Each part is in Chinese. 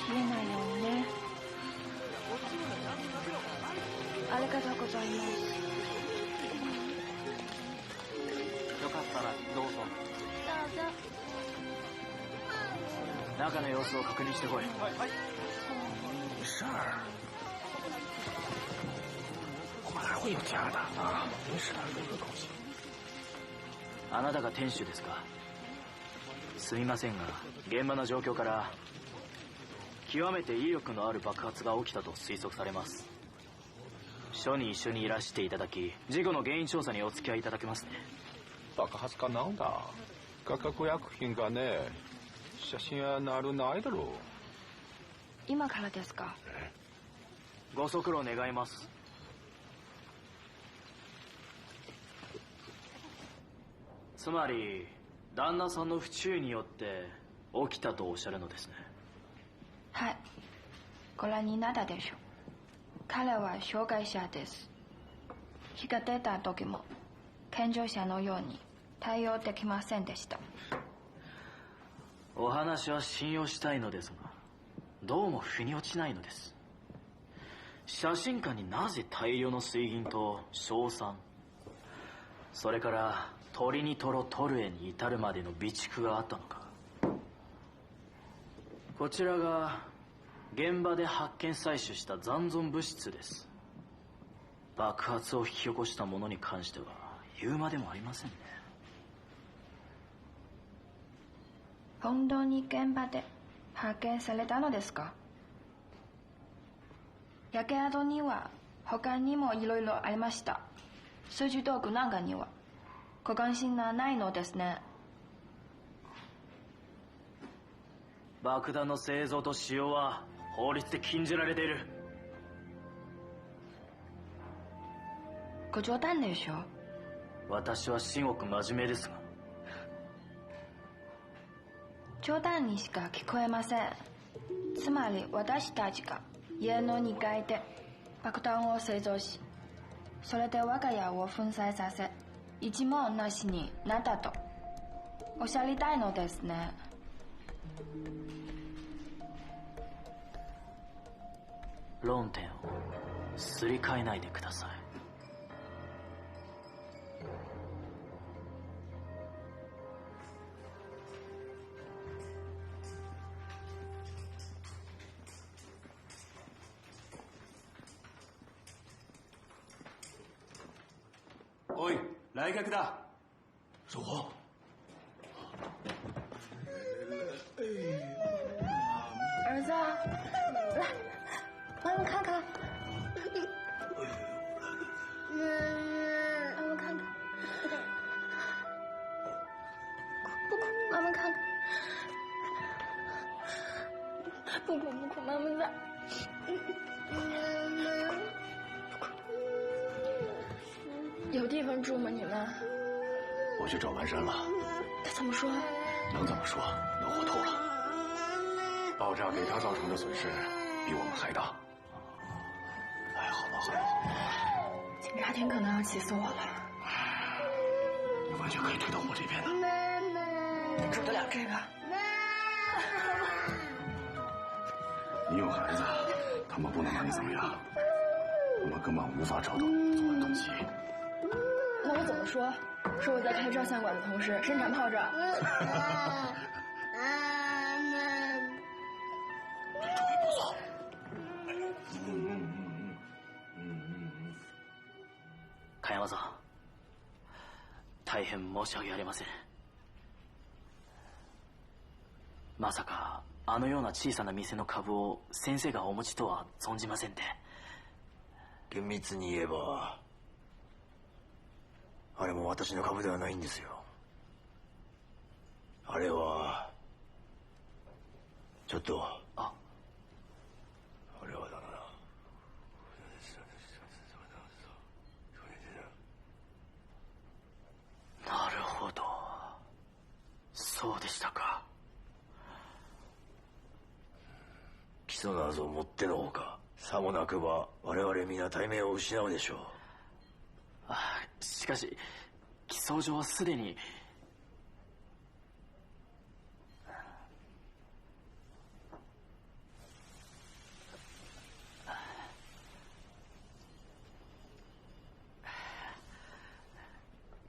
消えないようにね。ありがとうございます。よかったらどうぞ。どうぞ。中の様子を確認してこい。はいはい。事我们还会有家的啊！没事，别高兴。あなたが店主ですか？すみませんが、現場の状況から極めて威力のある爆発が起きたと推測されます。署に一緒にいらしていただき、事故の原因調査にお付き合いいただけますね。爆発かなんだ。化学薬品がね、写真はなるないだろう。今からですか？ご足労願います。つまり旦那さんの不注意によって起きたとおっしゃるのですね。はい、ご覧になったでしょう。彼は障害者です。火が出た時も健常者のように対応できませんでした。お話は信用したいのですが、どうも腑に落ちないのです。写真館になぜ大量の水銀と硝酸、それからトリニトロトルエに至るまでの備蓄があったのか。こちらが現場で発見採取した残存物質です。爆発を引き起こしたものに関しては言うまでもありませんね。本当に現場で発見されたのですか？焼け跡には他にもいろいろありました。数字道具なんかにはご関心がないのですね。爆弾の製造と使用は法律で禁じられている。ご冗談でしょ？私は至極真面目ですが。冗談にしか聞こえません。つまり私たちが家の2階で爆弾を製造し、それで我が家を粉砕させ、一文なしになったとおっしゃりたいのですね。論点をすり替えないでください。おい、来客だ。走啊！儿子，来，妈妈看看。妈妈看看。不哭，妈妈看看。不哭不哭，妈妈在。有地方住吗？你们？我去找完山了。他怎么说？能怎么说？能活透了。爆炸给他造成的损失比我们还大。哎，好了好了好了。警察厅可能要起诉我了。你完全可以推到我这边的。你住得了这个？你有孩子，他们不能拿你怎么样。我们根本无法找到作案动机。那我怎么说？说我在开照相馆的同时生产炮仗。注意不错。茅山さん、大変申し訳ありません。まさかあのような小さな店の株を先生がお持ちとは存じませんで。厳密に言えばあれも私の株ではないんですよ。あれはちょっと。あ。俺はだな。なるほど。そうでしたか。基礎謎をもってのほか、さもなくば我々皆体面を失うでしょう。しかし基礎上はすでに。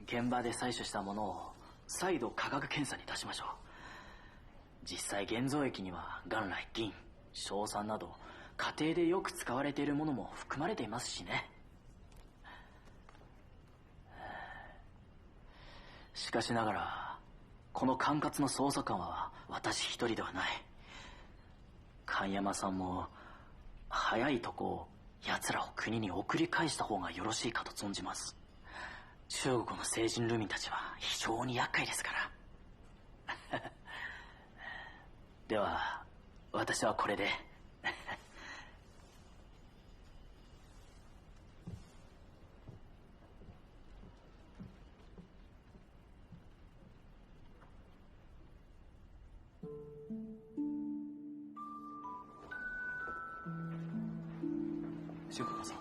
現場で採取したものを再度化学検査に出しましょう。実際現像液には元来銀、硝酸など家庭でよく使われているものも含まれていますしね。しかしながらこの管轄の捜査官は私一人ではない。神山さんも早いとこ奴らを国に送り返した方がよろしいかと存じます。中国の聖人ルミたちは非常に厄介ですからでは私はこれで谢可可桑。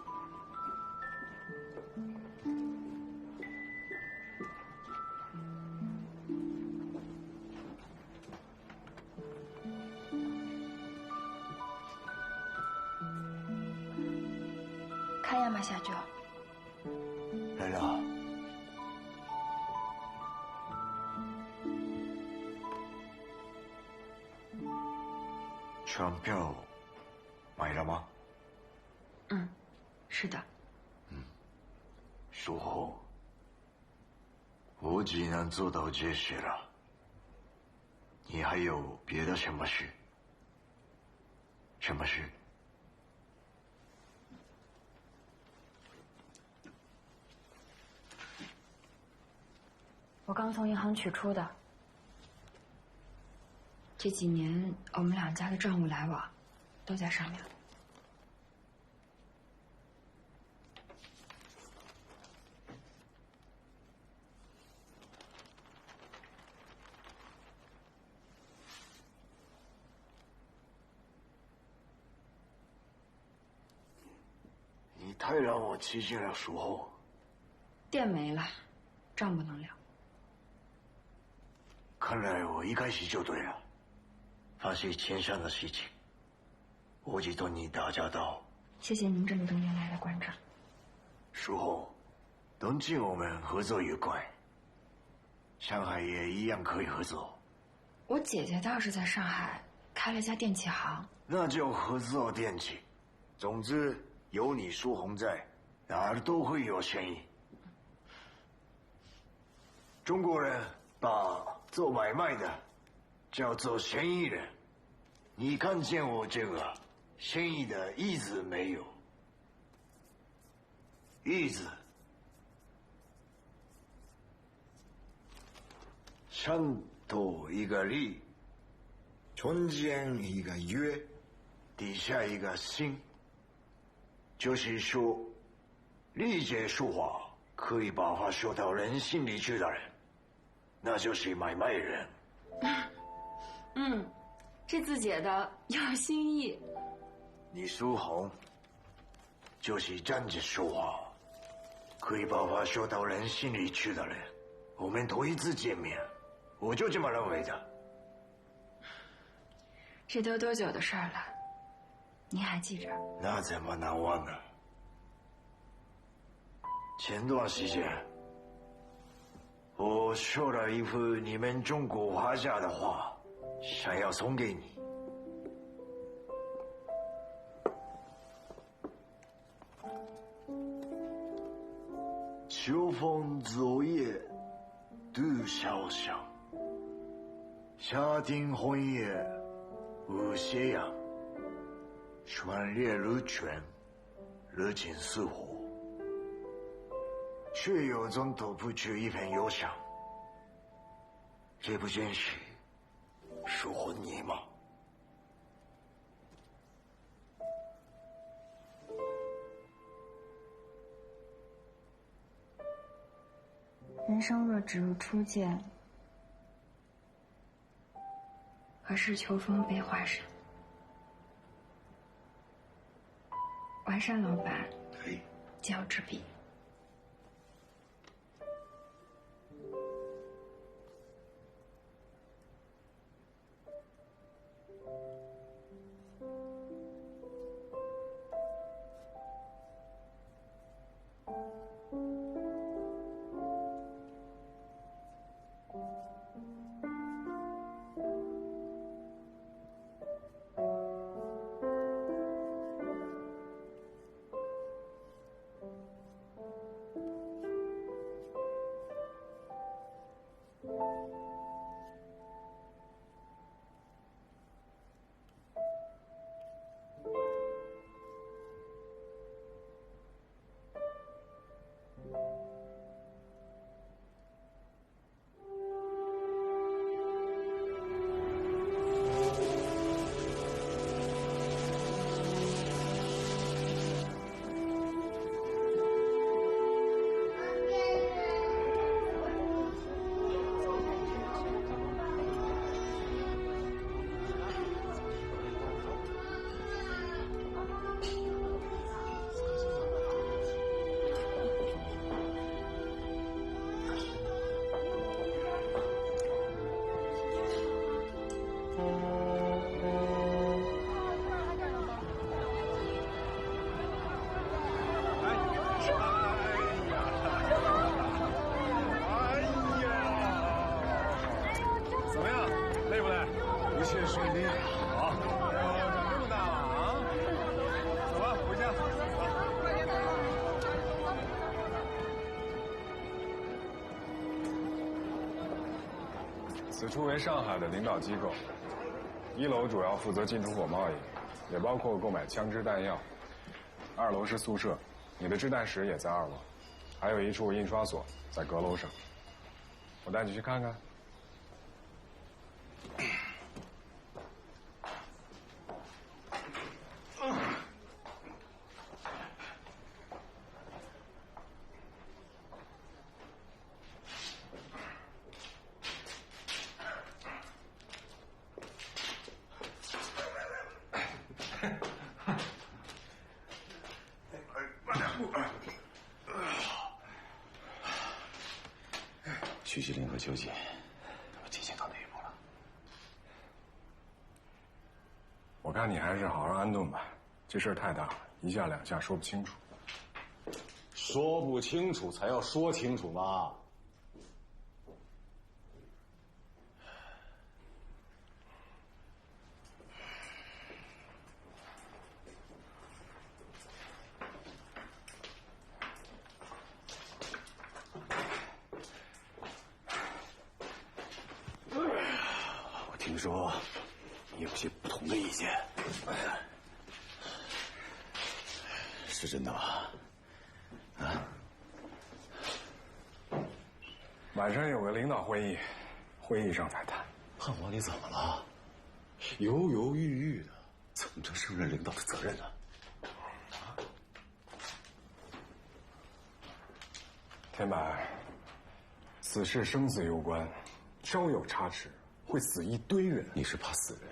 开山社長。来了。船票买了吗？嗯，是的。书后，我既然做到这些了，你还有别的什么事？什么事？我刚从银行取出的。这几年我们两家的账务来往都在上面。你太让我气惊了，书后。店没了，账不能了。看来我一开始就对了。发生钱上的事情，我就对你打交道。谢谢您这么多年来的关照。书后，东京我们合作愉快，上海也一样可以合作。我姐姐倒是在上海开了家电器行。那就合作电器。总之，有你书红在，哪儿都会有生意。中国人把做买卖的叫做生意人。你看见我这个生意的意思没有？意思，上头一个立，中间一个约，底下一个心。就是说，理解书法可以把它说到人心里去的人，那就是买卖人。嗯，这字写的有新意。你书红，就是站着说话，可以把话说到人心里去的人。我们头一次见面，我就这么认为的。这都多久的事儿了？您还记着？那怎么难忘呢？前段时间，我说了一幅你们中国画家的画，想要送给你。秋风昨夜独潇湘，夏庭红叶无斜阳。穿越如泉，热情似火，却有种躲不去一片忧伤。这不正是说你吗？人生若只如初见，何事秋风悲画扇？完山老板，可以。交支笔。此处为上海的领导机构，1楼主要负责进出口贸易，也包括购买枪支弹药。2楼是宿舍，你的制弹室也在2楼，还有一处印刷所在阁楼上。我带你去看看。徐吉林和秋瑾都进行到哪一步了？我看你还是好好安顿吧，这事儿太大了，一下两下说不清楚。说不清楚才要说清楚嘛。听说你有些不同的意见，是真的吗？啊？晚上有个领导会议，会议上再谈。汉王，你怎么了？犹犹豫豫的，怎么就胜任领导的责任呢？天白，此事生死攸关，稍有差池，会死一堆人。你是怕死人？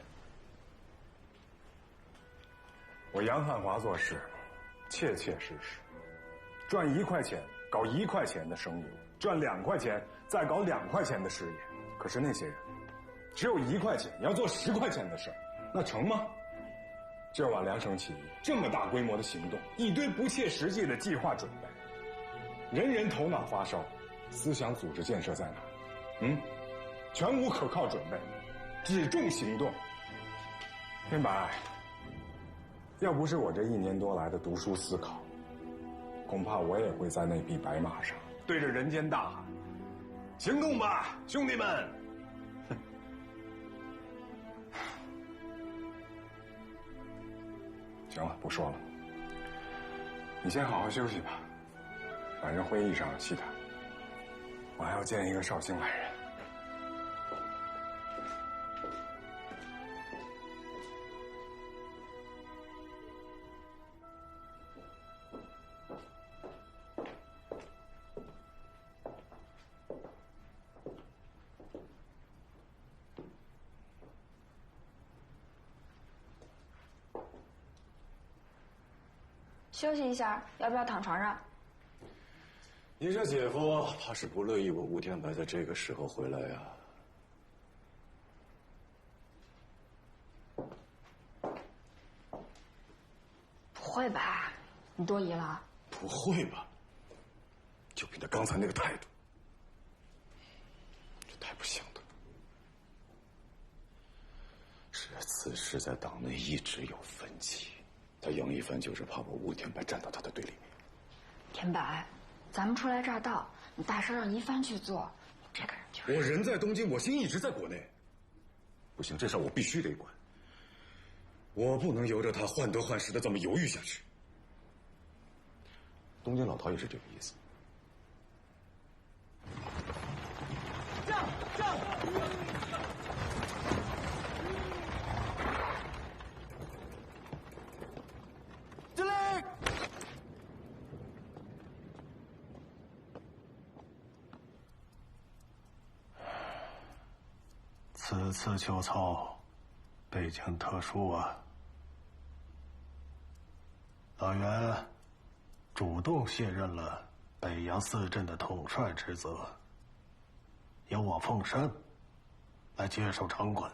我杨汉华做事，切切实实，赚1块钱搞1块钱的生意，赚2块钱再搞2块钱的事业。可是那些人，只有1块钱也要做10块钱的事儿，那成吗？今晚2省起义，这么大规模的行动，一堆不切实际的计划准备，人人头脑发烧，思想组织建设在哪？全无可靠准备，只重行动。天白，要不是我这1年多来的读书思考，恐怕我也会在那匹白马上对着人间大喊：“行动吧，兄弟们！”行了，不说了，你先好好休息吧。晚上会议上细谈，我还要见一个绍兴来人。休息一下，要不要躺床上？你这姐夫怕是不乐意我吴天白在这个时候回来呀。不会吧？你多疑了？不会吧？就凭他刚才那个态度，这太不像他。此事在党内一直有分歧，他杨一帆就是怕我吴天白站到他的对立面。天白，咱们初来乍到，你大事让一帆去做，你这个人就是……我人在东京，我心一直在国内。不行，这事我必须得管。我不能由着他患得患失的这么犹豫下去。东京老陶也是这个意思。上！敬礼！此次秋操，背景特殊啊。老袁主动卸任了北洋4镇的统帅职责，由我凤山来接手场管。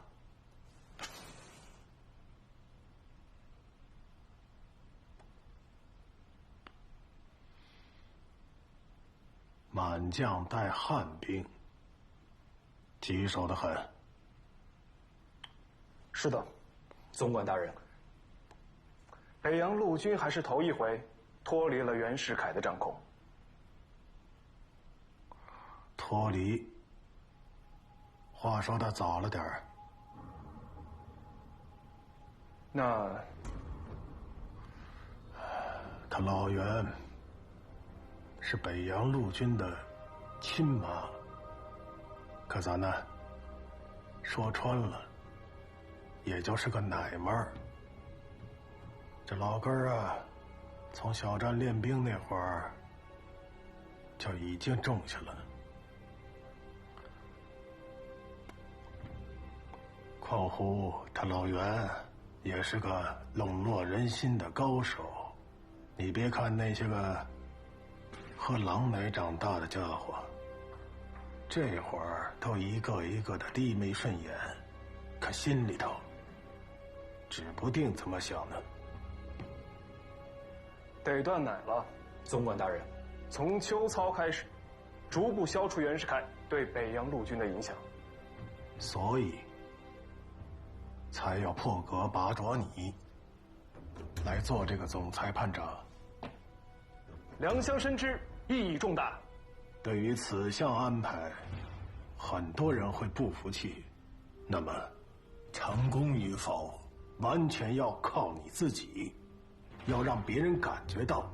满将带汉兵，棘手得很。是的，总管大人。北洋陆军还是头一回脱离了袁世凯的掌控。脱离，话说的早了点儿。那他老袁是北洋陆军的亲妈，可咱呢，说穿了，也就是个奶妈儿。这老根儿啊，从小站练兵那会儿就已经种下了。况乎他老袁也是个笼络人心的高手，你别看那些个喝狼奶长大的家伙，这会儿都一个一个的低眉顺眼，可心里头指不定怎么想呢。得断奶了，总管大人。从秋操开始，逐步消除袁世凯对北洋陆军的影响。所以才要破格拔擢你来做这个总裁判长。良相深知，意义重大。对于此项安排，很多人会不服气。那么，成功与否，完全要靠你自己。要让别人感觉到，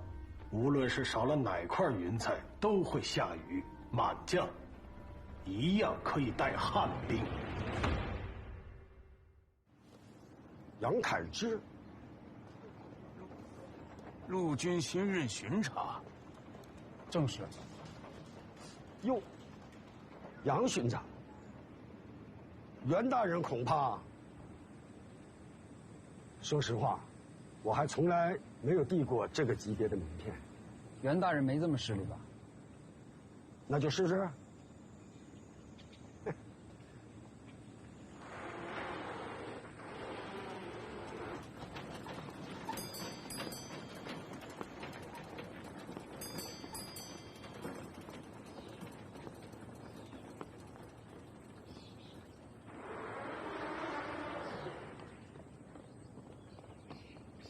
无论是少了哪块云彩，都会下雨。满将一样可以带汉兵。杨凯之，陆军新任巡查，正是。哟，杨巡长，袁大人恐怕……说实话，我还从来没有递过这个级别的名片。袁大人没这么失礼吧？那就试试。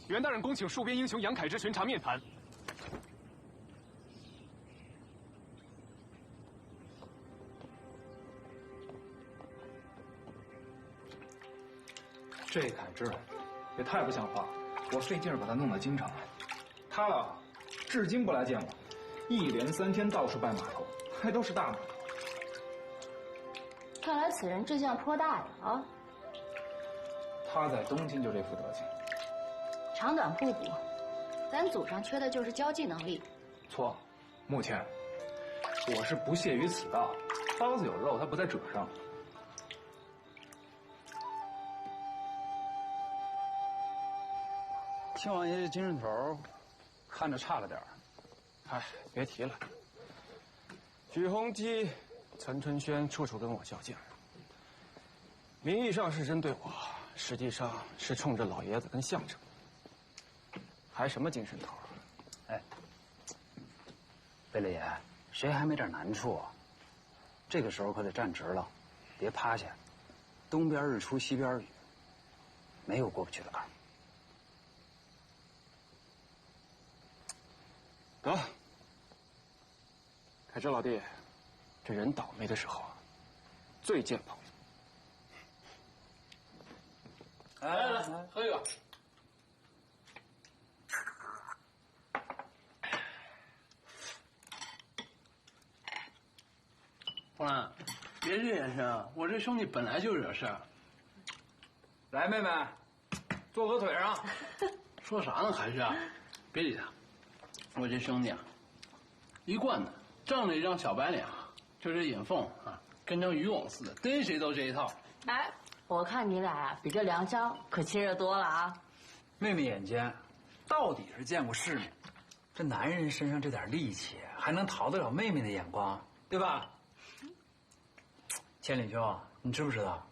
袁大人恭请戍边英雄杨凯之巡查面谈。这凯之也太不像话了！我费劲儿把他弄到京城来，他啊，至今不来见我，一连3天到处拜码头，还都是大码头。看来此人志向颇大呀！啊，他在东京就这副德行。长短不补，咱祖上缺的就是交际能力。错，穆倩，我是不屑于此道。包子有肉，它不在褶上。亲王爷这精神头，看着差了点儿。哎，别提了。许洪基、岑春轩处处跟我较劲，名义上是针对我，实际上是冲着老爷子跟相声。还什么精神头？哎，贝勒爷，谁还没点难处啊？这个时候可得站直了，别趴下。东边日出西边雨，没有过不去的坎儿。得，凯之老弟，这人倒霉的时候啊，最见朋友。来，喝一个。红兰，别这眼神，我这兄弟本来就惹事儿。来，妹妹，坐我腿上。说啥呢，还是别理他。我这兄弟啊，一贯的仗着一张小白脸啊，就这眼缝啊，跟张渔网似的，逮谁都这一套。哎，我看你俩啊，比这梁香可亲热多了啊。妹妹眼尖，到底是见过世面。这男人身上这点力气，还能逃得了妹妹的眼光，对吧？千里兄，你知不知道，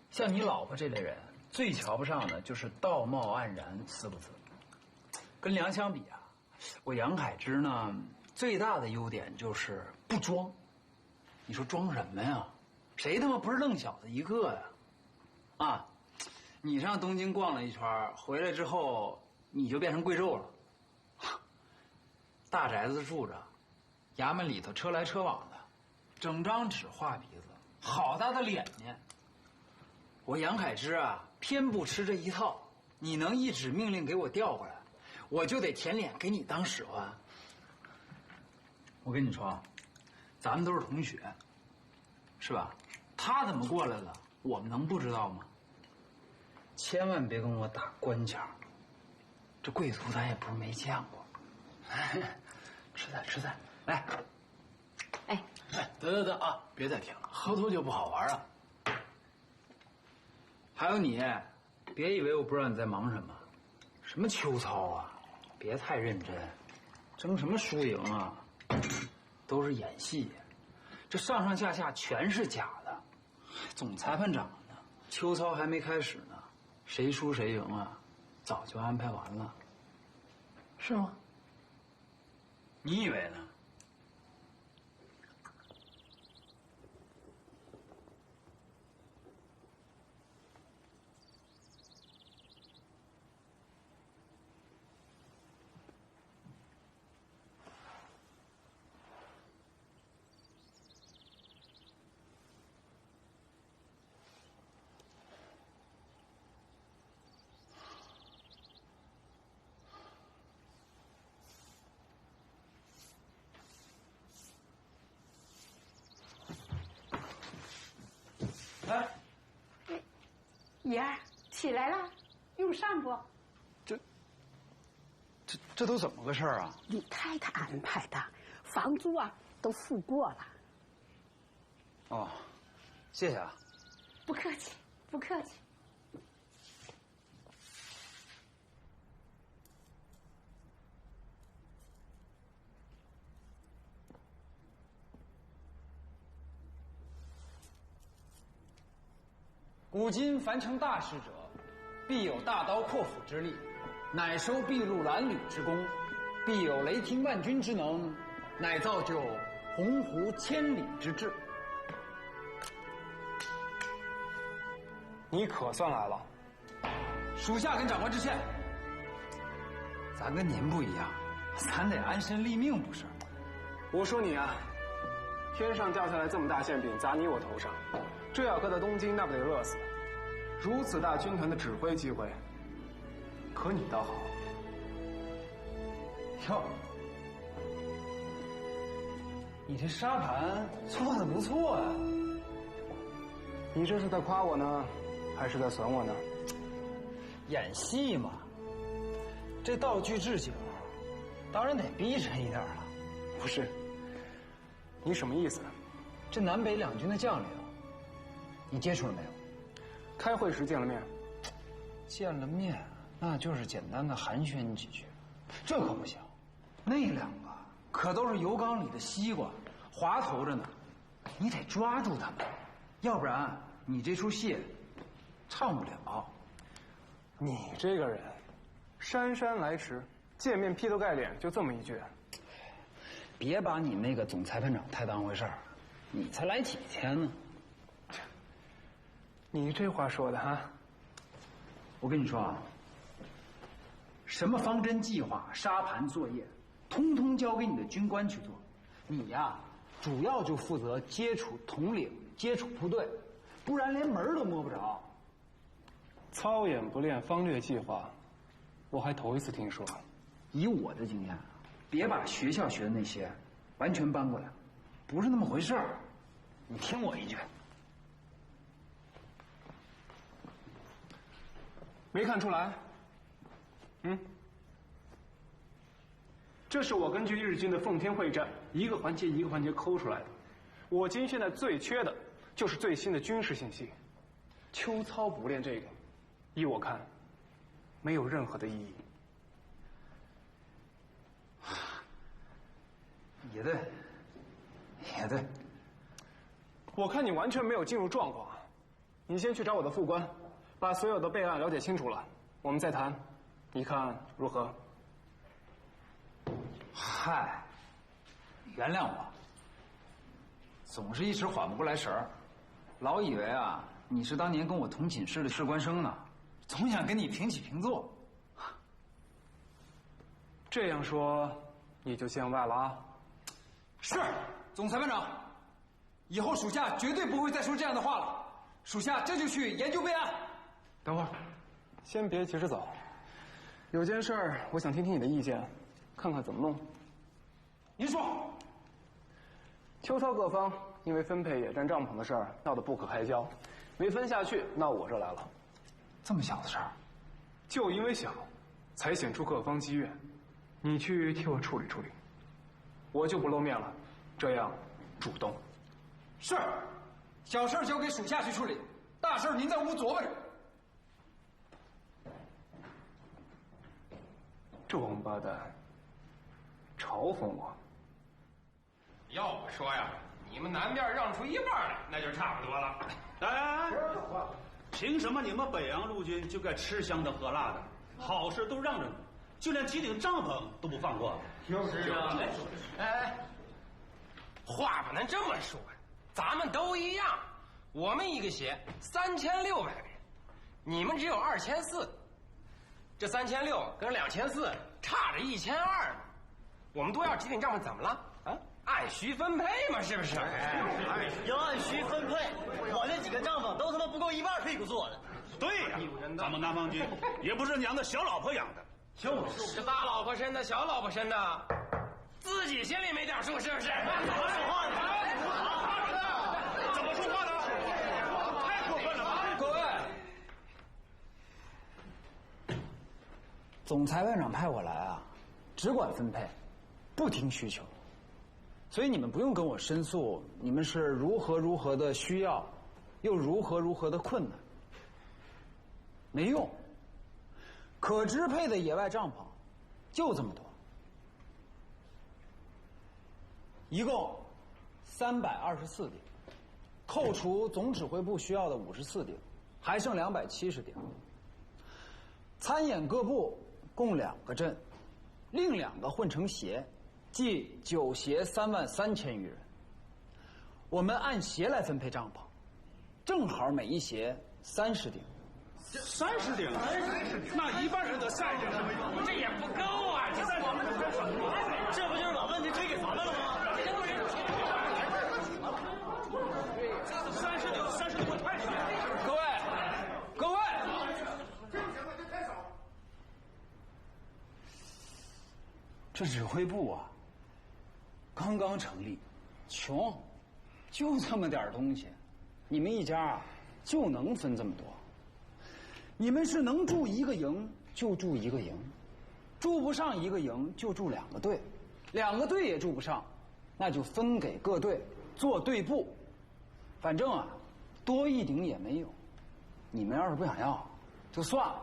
像你老婆这类人，最瞧不上的就是道貌岸然、次不次。跟梁相比啊，我杨凯之呢，最大的优点就是不装。你说装什么呀？谁他妈不是愣小子一个呀？啊，你上东京逛了一圈，回来之后你就变成贵胄了。大宅子住着，衙门里头车来车往的，整张纸画鼻子，好大的脸呢。我杨凯之啊，偏不吃这一套。你能一纸命令给我调过来，我就得舔脸给你当使唤。我跟你说，咱们都是同学，是吧？他怎么过来了，我们能不知道吗？千万别跟我打官腔，这贵族咱也不是没见过。吃菜，来。哎，得啊，别再听了，喝多就不好玩了。还有你，别以为我不知道你在忙什么，什么秋操啊，别太认真，争什么输赢啊，都是演戏，这上上下下全是假的。总裁判长呢，秋操还没开始呢，谁输谁赢啊，早就安排完了。是吗？你以为呢？爷儿起来了，用膳不？这都怎么个事儿啊？李太太安排的，房租啊都付过了。哦，谢谢啊。不客气，不客气。古今凡成大事者，必有大刀阔斧之力，乃收筚路蓝缕之功；必有雷霆万钧之能，乃造就鸿鹄千里之志。你可算来了，属下跟长官致歉。咱跟您不一样，咱得安身立命，不是？我说你啊，天上掉下来这么大馅饼砸你我头上，这要搁在东京，那不得饿死？如此大军团的指挥机会，可你倒好。哟，你这沙盘做的不错呀。你这是在夸我呢，还是在损我呢？演戏嘛，这道具置景，当然得逼真一点了。不是，你什么意思？这南北两军的将领，你接触了没有？开会时见了面。见了面，那就是简单的寒暄几句，这可不行。那两个可都是油缸里的西瓜，滑头着呢，你得抓住他们，要不然你这出戏唱不了。你这个人，姗姗来迟，见面劈头盖脸就这么一句。别把你那个总裁判长太当回事儿，你才来几天呢？你这话说的哈，我跟你说啊，什么方针计划、沙盘作业，通通交给你的军官去做。你呀，主要就负责接触统领、接触部队，不然连门都摸不着。操演不练方略计划，我还头一次听说。以我的经验，别把学校学的那些完全搬过来，不是那么回事儿。你听我一句。没看出来？这是我根据日军的奉天会战一个环节一个环节抠出来的。我军现在最缺的就是最新的军事信息。秋操不练这个，依我看，没有任何的意义。也对，也对。我看你完全没有进入状况。你先去找我的副官，把所有的备案了解清楚了，我们再谈。你看如何？嗨，原谅我，总是一时缓不过来神儿，老以为啊你是当年跟我同寝室的士官生呢，总想跟你平起平坐。这样说，你就见外了啊？是，总裁班长，以后属下绝对不会再说这样的话了。属下这就去研究备案。等会儿，先别急着走，有件事儿我想听听你的意见，看看怎么弄。您说。秋操各方因为分配野战帐篷的事儿闹得不可开交，没分下去，闹我这来了。这么小的事儿，就因为小，才显出各方积怨。你去替我处理处理，我就不露面了，这样主动。是，小事交给属下去处理，大事您在屋琢磨着。这王八蛋，嘲讽我。要我说呀，你们南边让出一半来，那就差不多了。哎，凭什么你们北洋陆军就该吃香的喝辣的，好事都让着你，就连几顶帐篷都不放过？就是啊，哎，话不能这么说，咱们都一样，我们一个协3600个人，你们只有2400，这3600跟2400差着1200呢，我们多要几顶帐篷怎么了？啊？按需分配嘛，是不是？要按需分配，我那几个帐篷都他妈不够一半屁股坐的。对呀，咱们南方军也不是娘的小老婆养的，是大老婆生的，小老婆生的，自己心里没点数，是不是？怎么说话呢？太过分了吧！各位，总裁班长派我来啊，只管分配，不听需求。所以你们不用跟我申诉，你们是如何的需要，又如何的困难，没用。可支配的野外帐篷就这么多，一共324顶，扣除总指挥部需要的54顶，还剩270顶。参演各部共2个阵，另2个混成协。计9协33000余人，我们按协来分配帐篷，正好每一协30顶。30顶，那一半人得下一顶什么用？这也不够啊！这我们这不就是把问题推给咱们了吗？30顶太少。各位，这指挥部啊，刚刚成立，穷，就这么点东西，你们一家啊就能分这么多。你们是能驻一个营就驻一个营，驻不上一个营就驻2个队，2个队也驻不上，那就分给各队做队部。反正啊，多一顶也没有。你们要是不想要，就算了。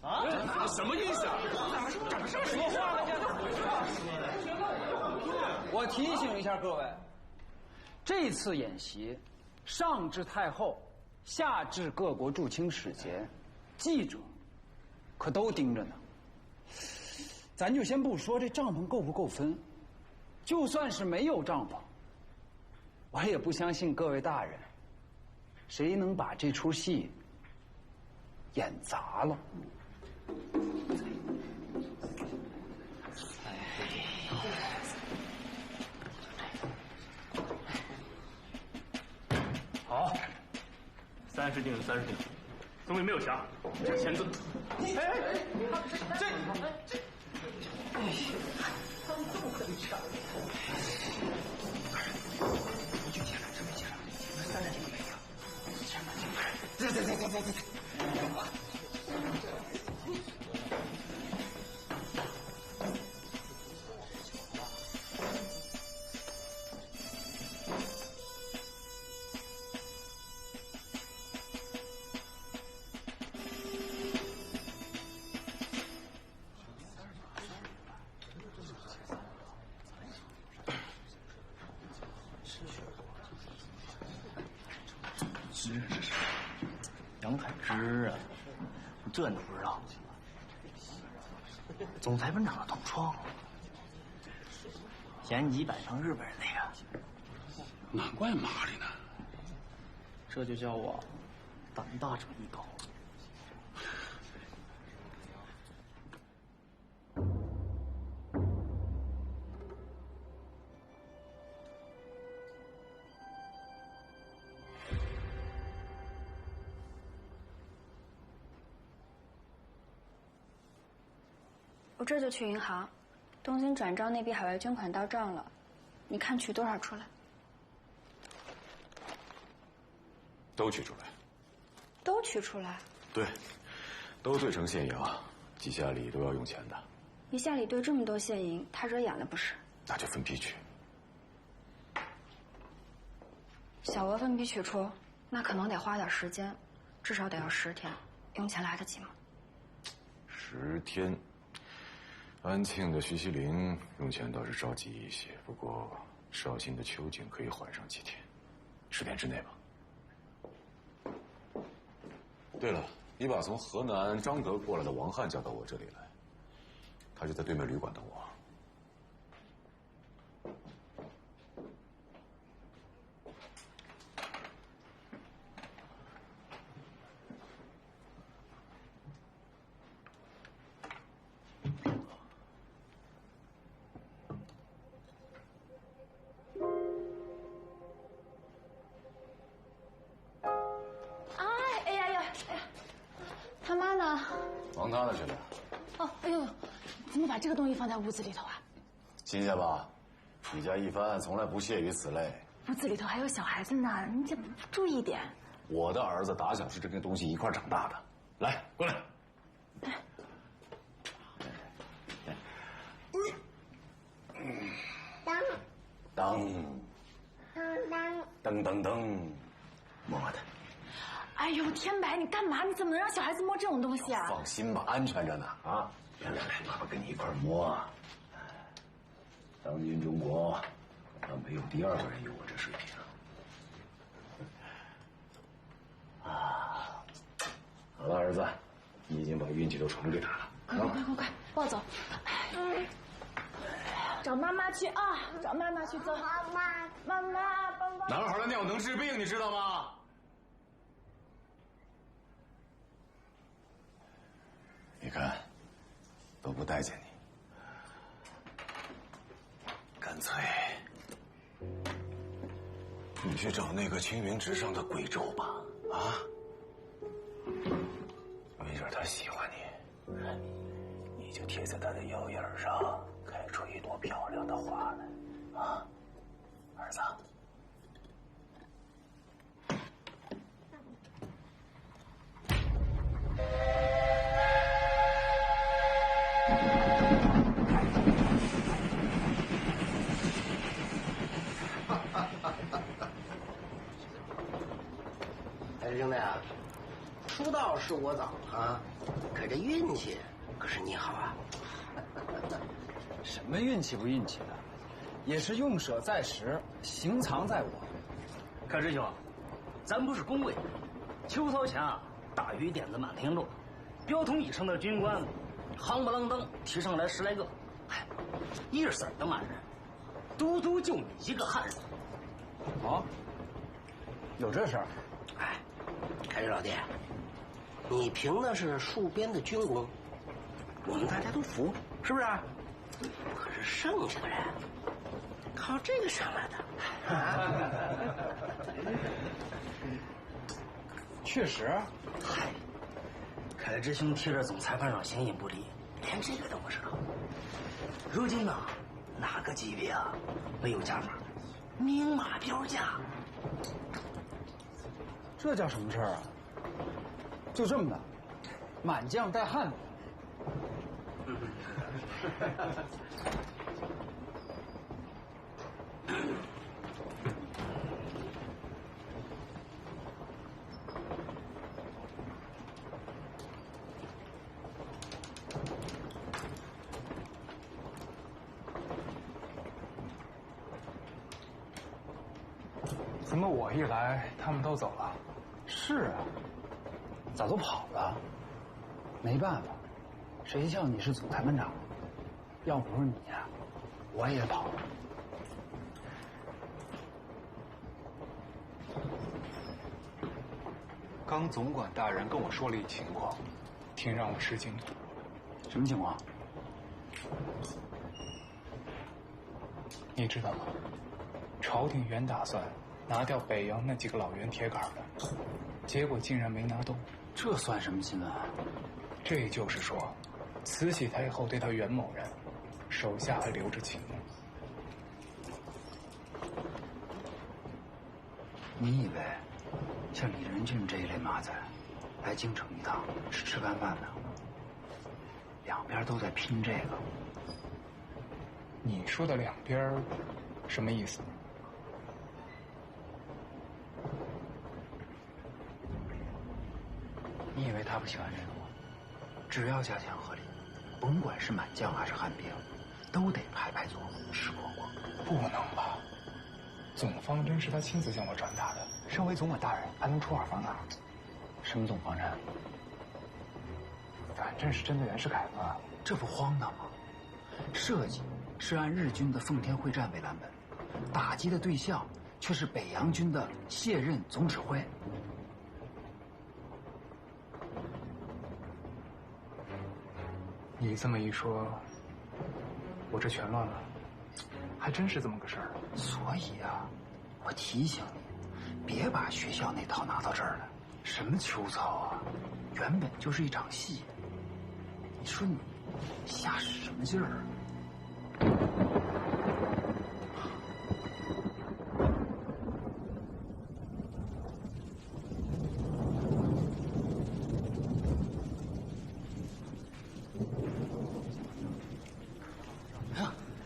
啊？什么意思啊？怎么说话了？我提醒一下各位，这次演习，上至太后，下至各国驻清使节，记者，可都盯着呢。咱就先不说这帐篷够不够分，就算是没有帐篷，我也不相信各位大人，谁能把这出戏演砸了。好，30定是30定，宗伟没有瑕，只签字。这。他们这么可以抢？不去签了，这没签上，30定没有，签吧签吧。对。杨凯之啊，这你不知道？总裁本长的同窗，延吉摆成日本人那个，难怪麻利呢。这就叫我胆大者一高。我这就去银行，东京转账那笔海外捐款到账了，你看取多少出来？都取出来。都取出来。对，都兑成现银，几下里都要用钱的。一下里兑这么多现银，他惹眼了不是？那就分批取。小额分批取出，那可能得花点时间，至少得要10天，用钱来得及吗？10天。安庆的徐锡麟用钱倒是着急一些，不过绍兴的秋瑾可以缓上几天，10天之内吧。对了，你把从河南张德过来的王汉叫到我这里来，他就在对面旅馆等我。他妈呢？忙他的去了。哦，哎呦，怎么把这个东西放在屋子里头啊？新鲜吧？你家一帆从来不屑于此类。屋子里头还有小孩子呢，你这注意点。我的儿子打小是这个东西一块长大的。来，过来。噔，摸摸它。哎呦，天白，你干嘛？你怎么能让小孩子摸这种东西啊？放心吧，安全着呢。啊，来，爸爸跟你一块摸。当今中国，恐怕没有第2个人有我这水平。啊，好了，儿子，你已经把运气都传给他了。快，抱走。找妈妈去啊！找妈妈去，走。妈妈，帮帮。男孩的尿能治病，你知道吗？你看，都不待见你，干脆你去找那个青云直上的贵胄吧，啊？没准他喜欢你，你就贴在他的腰眼上，开出一朵漂亮的花来，啊，儿子。哎，兄弟啊，出道是我早啊，可这运气可是你好啊。什么运气不运气的，也是用舍在时，行藏在我。可师兄，咱不是恭维，秋操前啊，大雨点子满天落，标统以上的军官，夯不啷当提上来10来个，嗨，一色的满人，独独就你一个汉人。哦，有这事儿？哎，开水老弟，你凭的是戍边的军功，我们大家都服，是不是？可是剩下的人靠这个上来的。确实，嗨，凯之兄贴着总裁判上形影不离，连这个都不知道。如今呢，哪个级别啊没有加码？明码标价。这叫什么事儿啊？就这么的，满将带汉子。怎么我一来，他们都走了？是啊，咋都跑了？没办法，谁叫你是总裁班长？要不是你呀，我也跑了。刚总管大人跟我说了一情况，挺让我吃惊的。什么情况？你知道吗？朝廷原打算拿掉北洋那几个老袁铁杆的，结果竟然没拿动。这算什么新闻？这就是说，慈禧太后对他袁某人手下还留着情。你以为像李仁俊这一类马仔来京城一趟是吃干饭的？两边都在拼这个。你说的两边什么意思？你以为他不喜欢这个吗？只要价钱合理，甭管是满将还是汉兵，都得排排坐，吃光光。不能吧？总方针是他亲自向我传达的。身为总管大人，还能出尔反尔？什么总方针？反正是针对袁世凯嘛。这不荒唐吗？设计是按日军的奉天会战为蓝本，打击的对象却是北洋军的卸任总指挥。你这么一说，我这全乱了，还真是这么个事儿。所以啊，我提醒你，别把学校那套拿到这儿来。什么秋操啊，原本就是一场戏。你说你瞎使什么劲儿？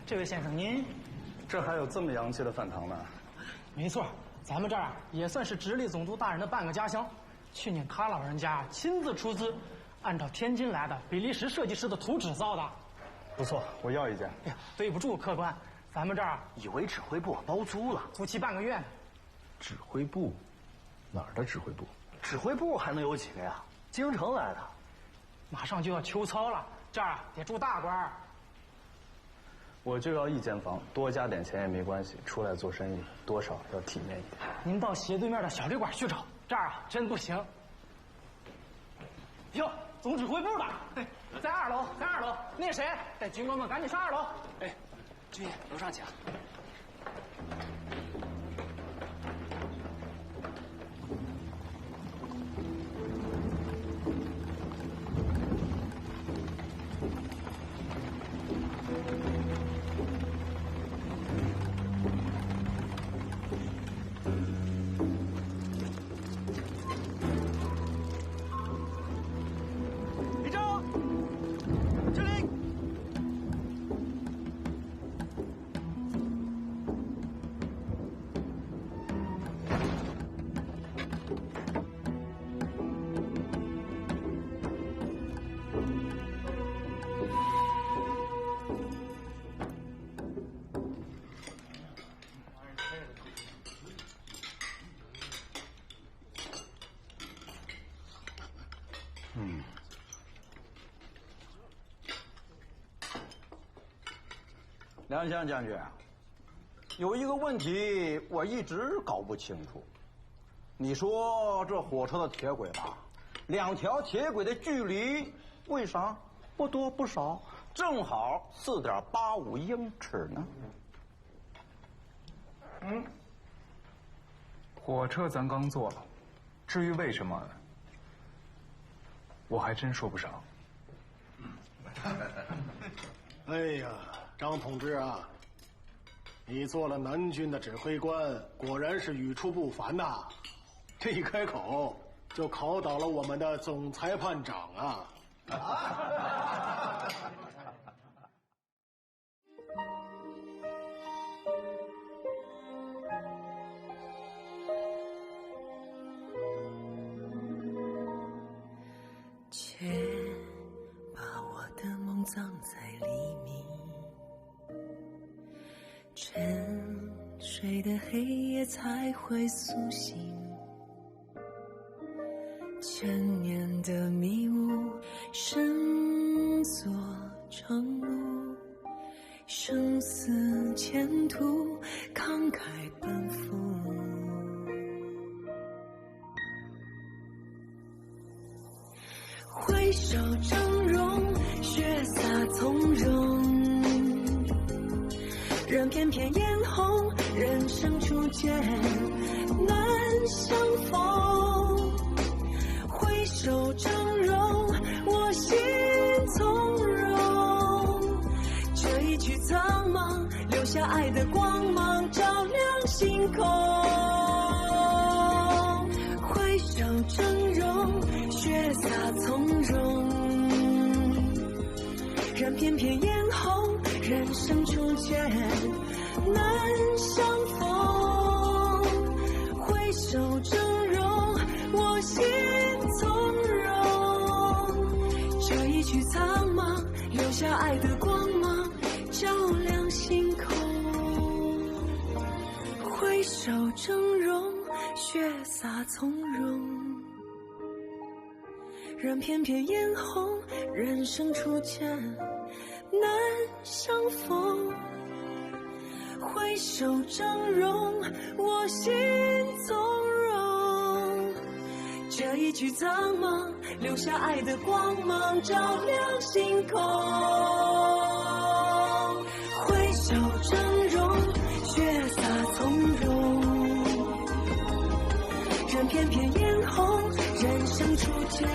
这位先生，您这还有这么洋气的饭堂呢？没错，咱们这儿也算是直隶总督大人的半个家乡。去年他老人家亲自出资，按照天津来的比利时设计师的图纸造的。不错，我要一件。哎呀，对不住客官，咱们这儿以为指挥部包租了，租期半个月呢。指挥部？哪儿的指挥部？指挥部还能有几个呀？京城来的。马上就要秋操了，这儿得住大官儿。我就要一间房，多加点钱也没关系。出来做生意，多少要体面一点。您到斜对面的小旅馆去找，这儿啊真不行。哟，总指挥部的，在2楼，在2楼。那谁，带军官们赶紧上2楼。哎，军爷，楼上请。梁相将军，有一个问题我一直搞不清楚。你说这火车的铁轨吧，两条铁轨的距离为啥不多不少，正好4.85英尺呢？火车咱刚做了，至于为什么，我还真说不上。哎呀，张同志啊，你做了南军的指挥官，果然是语出不凡呐！这一开口就考倒了我们的总裁判长啊！且把我的梦葬在黎明，沉睡的黑夜才会苏醒。千年的迷雾，深锁成路，生死前途，慷慨奔赴。挥手峥嵘，血洒从容，任片片嫣红，人生初见难相逢。挥手峥嵘，我心从容。这一曲苍茫，留下爱的光芒，照亮星空。挥手峥嵘，血洒从容。任片片嫣红，人生初见难相逢。挥手峥嵘，我心从容。这一曲苍茫，留下爱的光芒，照亮星空。挥手峥嵘，血洒从容。任片片嫣红，人生初见难相逢。挥手峥嵘，我心从容。这一曲苍茫，留下爱的光芒，照亮星空。挥手峥嵘，血洒从容。任片片嫣红，人生初见